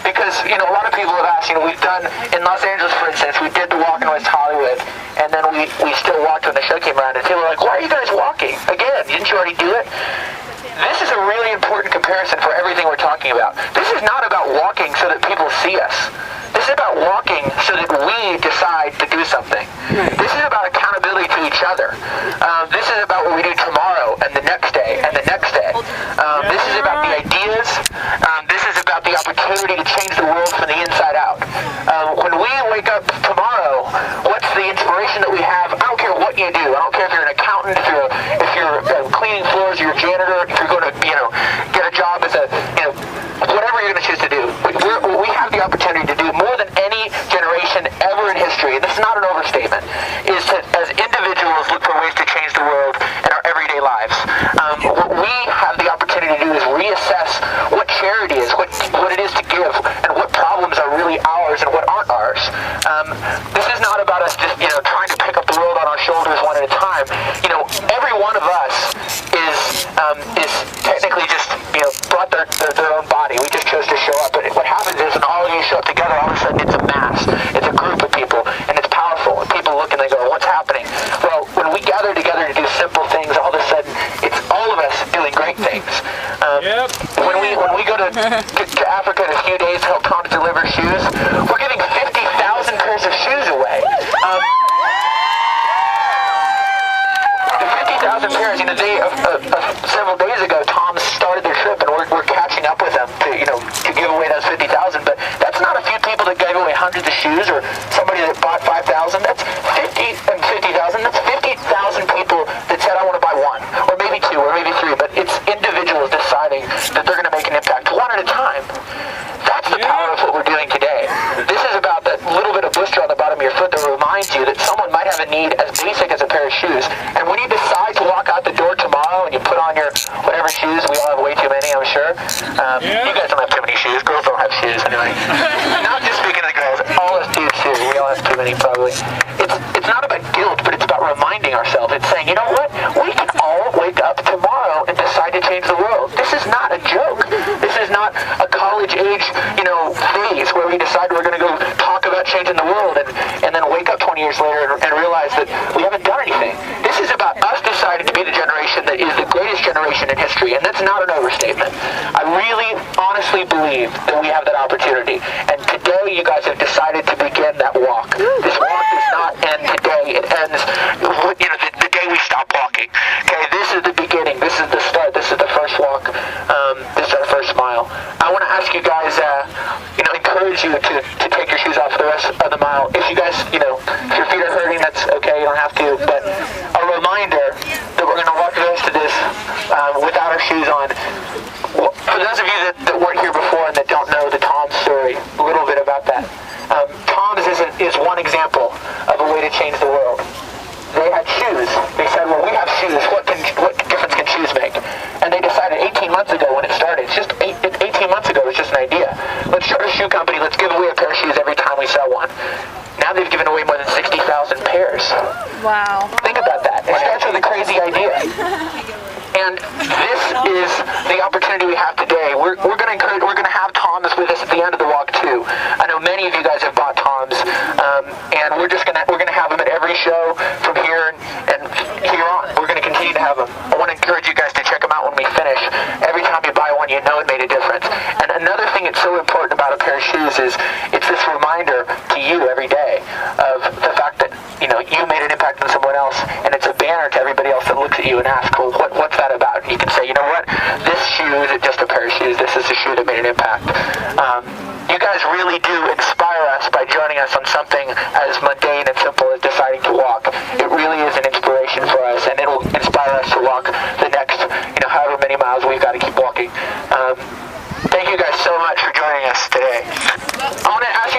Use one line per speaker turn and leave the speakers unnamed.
Because, a lot of people have asked, we've done, in Los Angeles, for instance, we did the walk in West Hollywood, and then we still walked when the show came around, and people were like, why are you guys walking? Again, didn't you already do it? This is a really important comparison for everything we're talking about. This is not about walking so that people see us. This is about walking so that we decide to do something. This is about accountability to each other. This is about what we do tomorrow and the next day and the next day. This is about the ideas. This is about the opportunity to change the world from the inside out. When we wake up tomorrow, what's the inspiration that we have? I don't care what you do. I don't care if you're an accountant, if you're cleaning floors, you're a janitor, if you're going to, get a job as a, whatever you're going to choose to do. We have the opportunity to do more than any generation ever in history, and this is not an overstatement, is to, as individuals, look for ways to change the world in our everyday lives. What we have the opportunity to do is reassess what charity is, what it is to give, and what problems are really ours and what aren't ours. This is not about us just, trying to pick up the world on our shoulders one at a time. Every one of us is technically just, brought their own body. We just chose to show up. But what happens is when all of you show up together, all of a sudden it's a mass. It's a group of people, and it's powerful. And people look and they go, what's happening? Well, when we gather together to do simple things, all of a sudden it's all of us doing great things. When we go to Africa in a few days to help Tom deliver shoes, we're giving 50,000 pairs of shoes away. The 50,000 pairs, several days ago, Tom started their trip, and we're catching up with them to give away those 50,000. But that's not a few people that gave away hundreds of shoes, or somebody that bought 5,000. That's 50,000. That's 50,000 people that said, I want to buy one, or maybe two, or maybe three. But it's individuals deciding that they're going to make an impact one at a time. That's the power of what we're doing today. This is about that little bit of blister on the bottom of your foot that reminds you that someone might have a need as basic as a pair of shoes. And when you decide to walk out the door tomorrow and you put on your whatever shoes, we all have way too many, I'm sure. You guys don't have too many shoes. Girls don't have shoes anyway. Not just speaking of the girls, all us dudes too. We all have too many probably. It's not about guilt, but it's about reminding ourselves. It's saying, you know what? We can all wake up tomorrow and decide to change the world. This is not a joke. This is not a college age, phase where we decide we're going to go talk about changing the world and then wake up 20 years later and realize that we haven't done anything. This is about us deciding to be the generation that is the greatest generation in history, and that's not an overstatement. I really honestly believe that we have that opportunity, and today you guys have decided to begin that walk. This walk does not end today. It ends the day we stop walking. Okay, this is the beginning. This is the start. This is the first walk. This is our first mile. I want to ask you guys, encourage you to take your shoes off for the rest of the mile. If you guys, if your feet are hurting, that's okay. You don't have to. But a reminder that we're going to walk the rest of this without our shoes on. For those of you that weren't here before and that don't know the Tom story, a little bit about that. Tom's is one example of a way to change the world. They had shoes. They said, well, we have shoes. What difference can shoes make? And they decided 18 months ago when it started. 18 months ago, it was just an idea. Let's start a shoe company. Let's give away a pair of shoes every time we sell one. Now they've given away more than 60,000 pairs.
Wow.
Think about that. It starts with a crazy idea. And this is the opportunity we have today. We're going to have Toms with us at the end of the walk too. I know many of you guys have bought Toms, and we're going to have them at every show from here and here on. We're going to continue to have them. I want to encourage you guys to check them out when we finish. Every time you buy one, you know it made a difference. And another thing that's so important about a pair of shoes is it's this reminder to you every day of the fact that you made an impact on someone else, and it's a banner to everybody else that looks at you and asks, well, what's that about? And you can say, you know what? This shoe isn't just a pair of shoes. This is a shoe that made an impact. You guys really do inspire us by joining us on something as mundane and simple as deciding to walk. It really is an inspiration for us, and it will inspire us to walk the next, however many miles we've got to keep walking. Thank you guys so much for joining us today. I want to ask